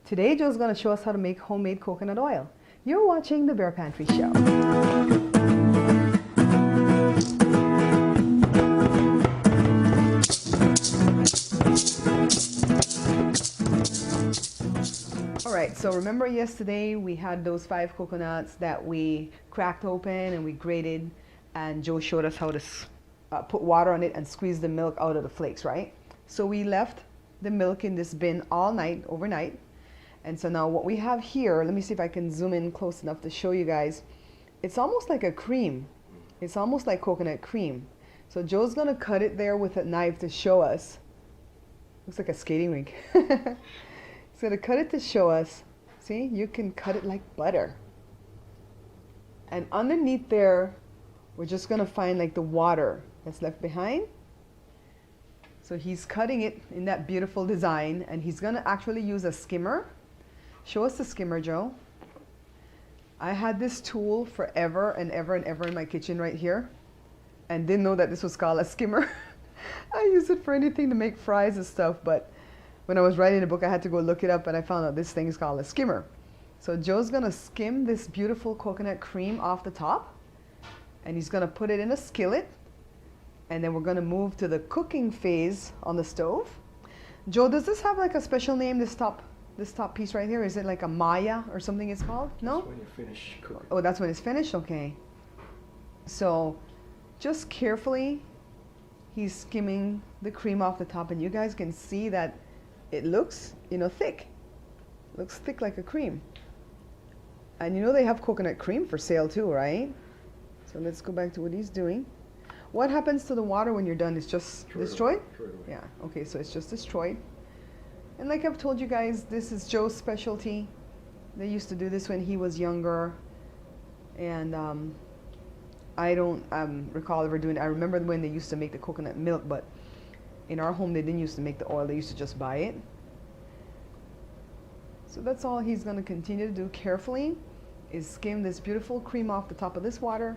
Today Joe's going to show us how to make homemade coconut oil. You're watching the Bear Pantry Show. Alright, so remember yesterday we had those 5 coconuts that we cracked open and we grated, and Joe showed us how to put water on it and squeeze the milk out of the flakes, right? So we left the milk in this bin all night, overnight. And so now what we have here, let me see if I can zoom in close enough to show you guys. It's almost like a cream. It's almost like coconut cream. So Joe's gonna cut it there with a knife to show us. Looks like a skating rink. He's gonna cut it to show us. See, you can cut it like butter. And underneath there, we're just gonna find like the water that's left behind. So he's cutting it in that beautiful design, and he's gonna actually use a skimmer. Show us the skimmer, Joe. I had this tool forever and ever and ever in my kitchen right here, and didn't know that this was called a skimmer. I use it for anything to make fries and stuff, but when I was writing the book, I had to go look it up, and I found out this thing is called a skimmer. So Joe's gonna skim this beautiful coconut cream off the top, and he's gonna put it in a skillet, and then we're gonna move to the cooking phase on the stove. Joe, does this have like a special name, this top piece right here? Is it like a Maya or something it's called? No? That's when you finish cooking. Oh, that's when it's finished? Okay. So just carefully, he's skimming the cream off the top, and you guys can see that it looks, thick. It looks thick like a cream. And they have coconut cream for sale too, right? So let's go back to what he's doing. What happens to the water when you're done? It's just destroyed? Yeah, okay, so it's just destroyed. And like I've told you guys, this is Joe's specialty. They used to do this when he was younger. And I don't recall ever doing it. I remember when they used to make the coconut milk, but in our home they didn't used to make the oil, they used to just buy it. So that's all he's going to continue to do carefully, is skim this beautiful cream off the top of this water,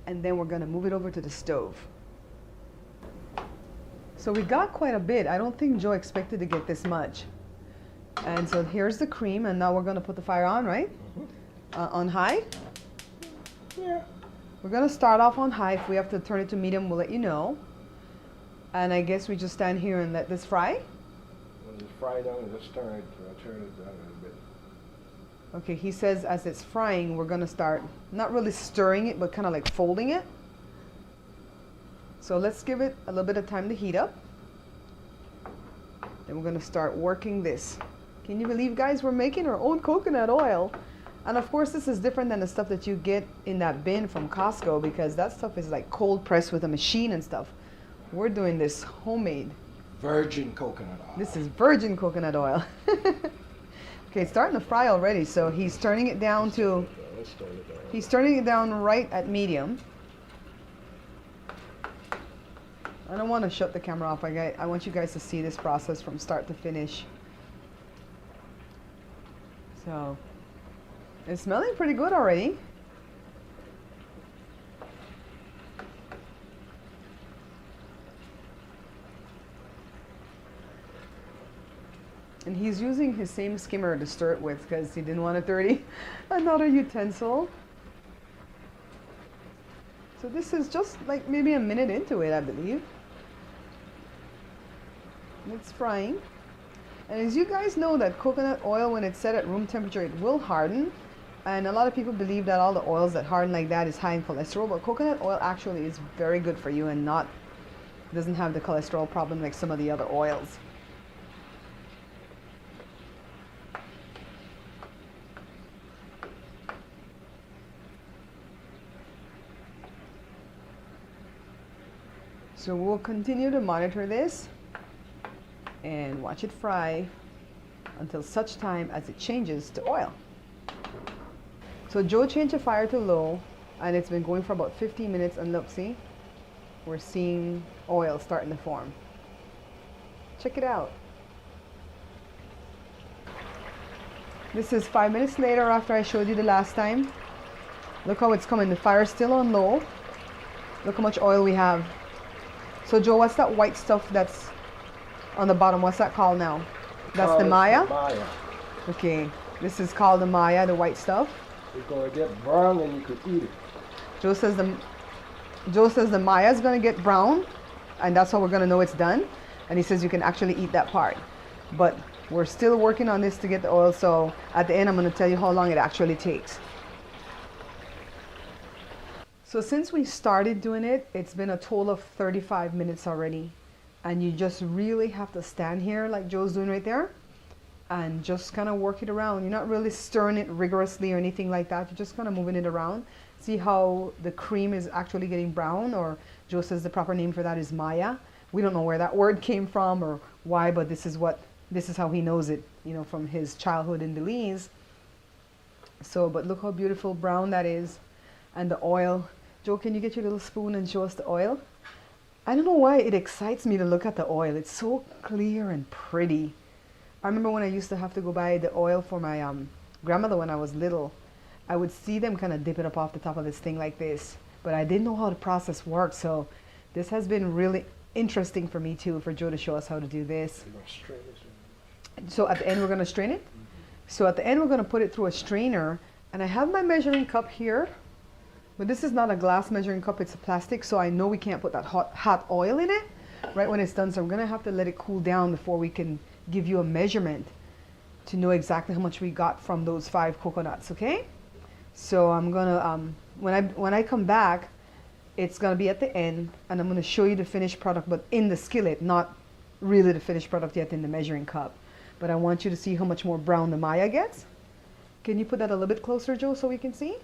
and then we're going to move it over to the stove. So we got quite a bit. I don't think Joe expected to get this much. And so here's the cream, and now we're going to put the fire on, right? On high? Yeah. We're going to start off on high. If we have to turn it to medium, we'll let you know. And I guess we just stand here and let this fry? When it's fried down, just turn it down a little bit. Okay, he says as it's frying, we're going to start not really stirring it, but kind of like folding it. So let's give it a little bit of time to heat up. Then we're going to start working this. Can you believe, guys, we're making our own coconut oil? And of course, this is different than the stuff that you get in that bin from Costco, because that stuff is like cold pressed with a machine and stuff. We're doing this homemade. Virgin coconut oil. This is virgin coconut oil. Okay, it's starting to fry already, so he's turning it down to, he's turning it down right at medium. I don't want to shut the camera off. I want you guys to see this process from start to finish. So, it's smelling pretty good already. And he's using his same skimmer to stir it with because he didn't want to dirty another utensil. So this is just like maybe a minute into it, I believe. It's frying. And as you guys know, that coconut oil, when it's set at room temperature, it will harden. And a lot of people believe that all the oils that harden like that is high in cholesterol, but coconut oil actually is very good for you and doesn't have the cholesterol problem like some of the other oils. So we'll continue to monitor this and watch it fry until such time as it changes to oil. So Joe changed the fire to low, and it's been going for about 15 minutes, and look, see? We're seeing oil starting to form. Check it out. This is 5 minutes later after I showed you the last time. Look how it's coming. The fire's still on low. Look how much oil we have. So Joe, what's that white stuff that's on the bottom? What's that called now? That's the Maya? Maya. Okay, this is called the Maya, the white stuff. It's gonna get brown and you could eat it. Joe says the Maya is gonna get brown, and that's how we're gonna know it's done. And he says you can actually eat that part. But we're still working on this to get the oil, so at the end I'm gonna tell you how long it actually takes. So since we started doing it, it's been a total of 35 minutes already. And you just really have to stand here like Joe's doing right there and just kind of work it around. You're not really stirring it rigorously or anything like that. You're just kind of moving it around. See how the cream is actually getting brown, or Joe says the proper name for that is Maya. We don't know where that word came from or why, but this is how he knows it, you know, from his childhood in Belize. So, but look how beautiful brown that is. And the oil. Joe, can you get your little spoon and show us the oil? I don't know why it excites me to look at the oil. It's so clear and pretty. I remember when I used to have to go buy the oil for my grandmother when I was little. I would see them kind of dip it up off the top of this thing like this. But I didn't know how the process worked. So this has been really interesting for me too, for Joe to show us how to do this. You're gonna strain it. So at the end we're going to strain it. So at the end we're going to put it through a strainer. And I have my measuring cup here. But this is not a glass measuring cup, it's a plastic, so I know we can't put that hot oil in it right when it's done. So I'm gonna have to let it cool down before we can give you a measurement to know exactly how much we got from those 5 coconuts, okay? So I'm gonna, when I come back, it's gonna be at the end, and I'm gonna show you the finished product, but in the skillet, not really the finished product yet in the measuring cup. But I want you to see how much more brown the Maya gets. Can you put that a little bit closer, Joe, so we can see?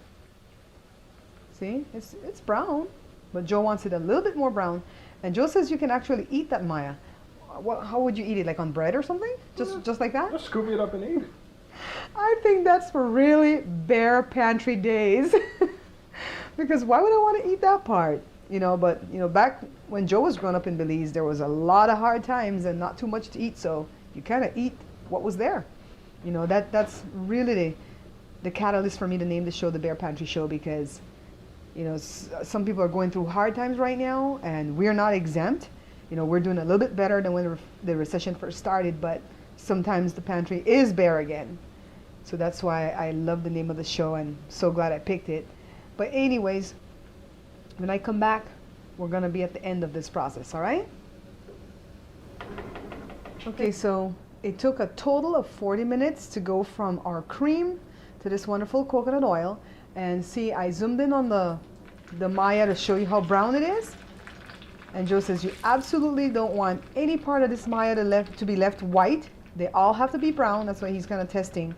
See, it's brown, but Joe wants it a little bit more brown. And Joe says you can actually eat that Maya. How would you eat it? Like on bread or something? Just like that? Just scoop it up and eat it. I think that's for really bare pantry days. Because why would I want to eat that part? You know, but you know, back when Joe was growing up in Belize, there was a lot of hard times and not too much to eat, so you kind of eat what was there. You know, that's really the catalyst for me to name the show the Bare Pantry Show, because you know, some people are going through hard times right now, and we're not exempt. You know, we're doing a little bit better than when the recession first started, but sometimes the pantry is bare again. So that's why I love the name of the show, and so glad I picked it. But anyways, when I come back, we're going to be at the end of this process, all right? Okay, so it took a total of 40 minutes to go from our cream to this wonderful coconut oil. And see, I zoomed in on the Maya to show you how brown it is. And Joe says you absolutely don't want any part of this Maya to be left white. They all have to be brown. That's why he's kind of testing.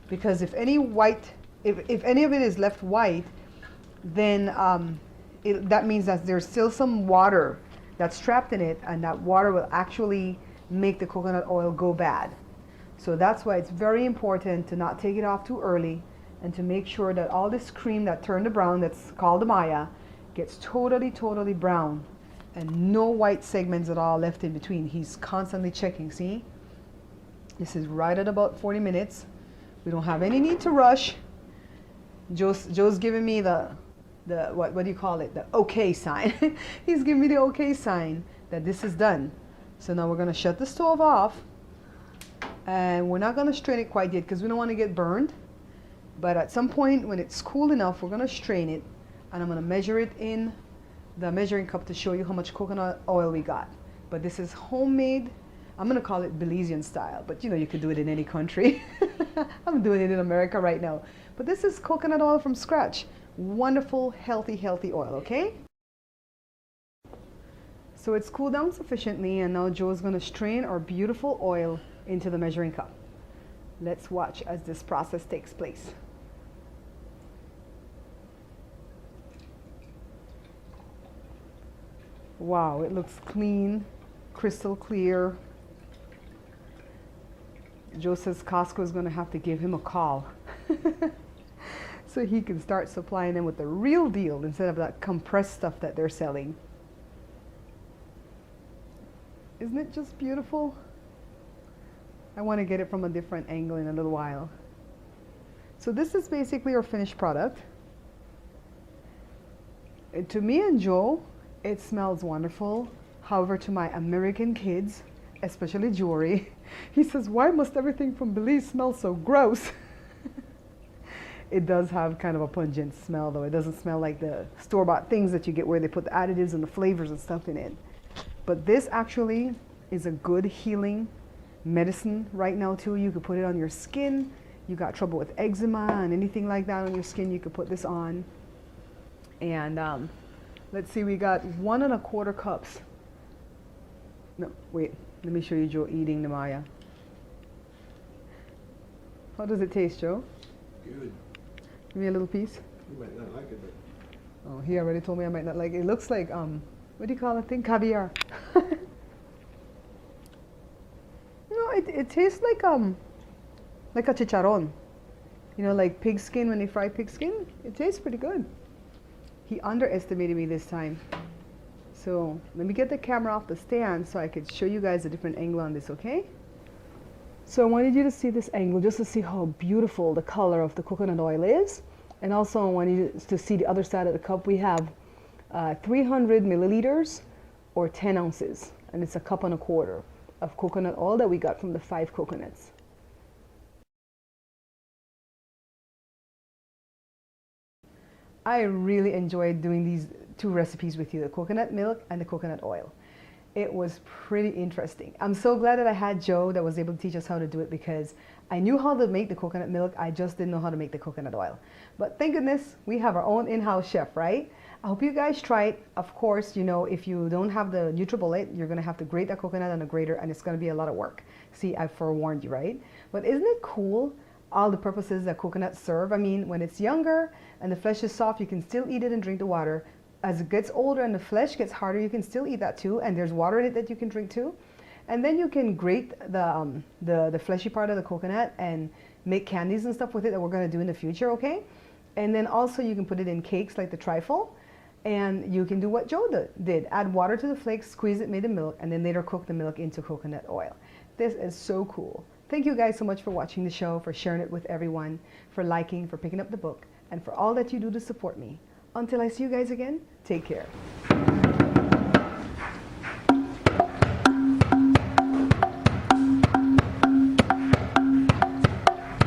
Because if any of it is left white, then that means that there's still some water that's trapped in it, and that water will actually make the coconut oil go bad. So that's why it's very important to not take it off too early, and to make sure that all this cream that turned to brown, that's called the Maya, gets totally, totally brown, and no white segments at all left in between. He's constantly checking, see? This is right at about 40 minutes. We don't have any need to rush. Joe's giving me the what do you call it? The okay sign. He's giving me the okay sign that this is done. So now we're gonna shut the stove off, and we're not gonna strain it quite yet because we don't want to get burned. But at some point when it's cool enough, we're going to strain it, and I'm going to measure it in the measuring cup to show you how much coconut oil we got. But this is homemade. I'm going to call it Belizean style, but you know, you could do it in any country. I'm doing it in America right now. But this is coconut oil from scratch. Wonderful, healthy, healthy oil, okay? So it's cooled down sufficiently, and now Joe's going to strain our beautiful oil into the measuring cup. Let's watch as this process takes place. Wow, it looks clean, crystal clear. Joe says Costco is going to have to give him a call so he can start supplying them with the real deal instead of that compressed stuff that they're selling. Isn't it just beautiful? I want to get it from a different angle in a little while. So this is basically our finished product. To me and Joe, it smells wonderful. However, to my American kids, especially jewelry. He says, why must everything from Belize smell so gross? It does have kind of a pungent smell, though. It doesn't smell like the store-bought things that you get where they put the additives and the flavors and stuff in it. But this actually is a good healing medicine right now, too. You could put it on your skin. You got trouble with eczema and anything like that on your skin, you could put this on. And let's see, we got 1 1/4 cups. No, wait, let me show you Joe eating the Maya. How does it taste, Joe? Good. Give me a little piece. You might not like it, but Oh, he already told me I might not like it. It looks like, what do you call that thing? Caviar. No, it tastes like a chicharron. You know, like pig skin when they fry pig skin. It tastes pretty good. He underestimated me this time. So let me get the camera off the stand so I could show you guys a different angle on this, okay? So I wanted you to see this angle just to see how beautiful the color of the coconut oil is. And also I wanted you to see the other side of the cup. We have 300 milliliters or 10 ounces. And it's 1.25 cups of coconut oil that we got from the 5 coconuts. I really enjoyed doing these 2 recipes with you, the coconut milk and the coconut oil. It was pretty interesting. I'm so glad that I had Joe that was able to teach us how to do it, because I knew how to make the coconut milk, I just didn't know how to make the coconut oil. But thank goodness we have our own in-house chef, right? I hope you guys try it. Of course, you know, if you don't have the NutriBullet, you're gonna have to grate that coconut on a grater, and it's gonna be a lot of work. See, I forewarned you, right? But isn't it cool all the purposes that coconuts serve? I mean, when it's younger and the flesh is soft, you can still eat it and drink the water. As it gets older and the flesh gets harder, you can still eat that too, and there's water in it that you can drink too. And then you can grate the fleshy part of the coconut and make candies and stuff with it that we're gonna do in the future, okay? And then also you can put it in cakes like the trifle, and you can do what Joe did. Add water to the flakes, squeeze it, made the milk, and then later cook the milk into coconut oil. This is so cool. Thank you guys so much for watching the show, for sharing it with everyone, for liking, for picking up the book, and for all that you do to support me. Until I see you guys again, take care.